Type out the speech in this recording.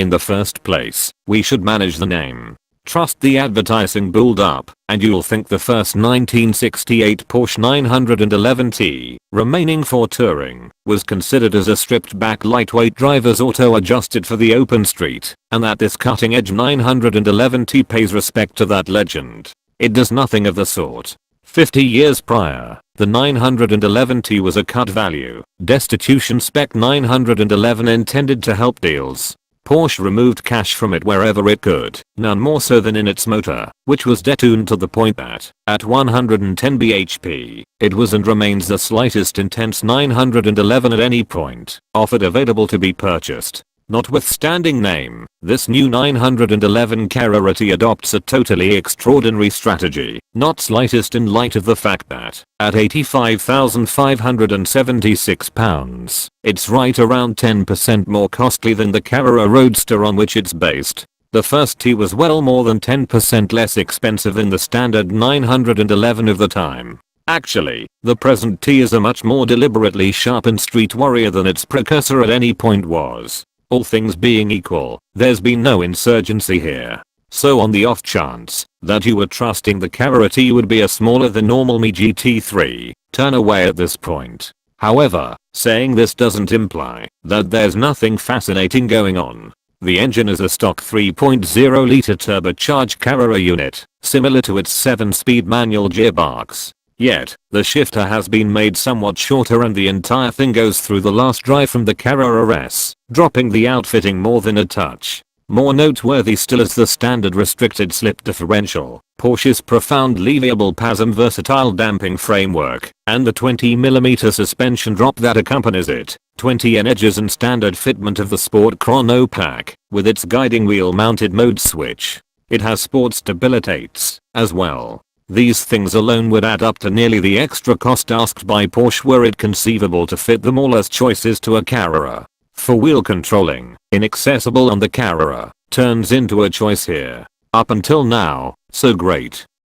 In the first place, we should manage the name. Trust the advertising build up, and you'll think the first 1968 Porsche 911T, remaining for touring, was considered as a stripped back lightweight driver's auto adjusted for the open street, and that this cutting edge 911T pays respect to that legend. It does nothing of the sort. 50 years prior, the 911T was a cut value, destitution spec 911 intended to help deals. Porsche removed cash from it wherever it could, none more so than in its motor, which was detuned to the point that, at 110 bhp, it was and remains the slightest intense 911 at any point, offered available to be purchased. Notwithstanding name, this new 911 Carrera T adopts a totally extraordinary strategy, not slightest in light of the fact that, at £85,576, it's right around 10% more costly than the Carrera Roadster on which it's based. The first T was well more than 10% less expensive than the standard 911 of the time. Actually, the present T is a much more deliberately sharpened street warrior than its precursor at any point was. All things being equal, there's been no insurgency here. So on the off chance that you were trusting the Carrera T would be a smaller than normal Me GT3, turn away at this point. However, saying this doesn't imply that there's nothing fascinating going on. The engine is a stock 3.0 litre turbocharged Carrera unit, similar to its 7-speed manual gearbox. Yet, the shifter has been made somewhat shorter and the entire thing goes through the last drive from the Carrera RS, dropping the outfitting more than a touch. More noteworthy still is the standard restricted slip differential, Porsche's profoundly variable PASM versatile damping framework, and the 20mm suspension drop that accompanies it, 20N edges and standard fitment of the Sport Chrono pack, with its guiding wheel mounted mode switch. It has sport stabilitates, as well. These things alone would add up to nearly the extra cost asked by Porsche were it conceivable to fit them all as choices to a Carrera. For wheel controlling, inaccessible on the Carrera, turns into a choice here. Up until now, so great.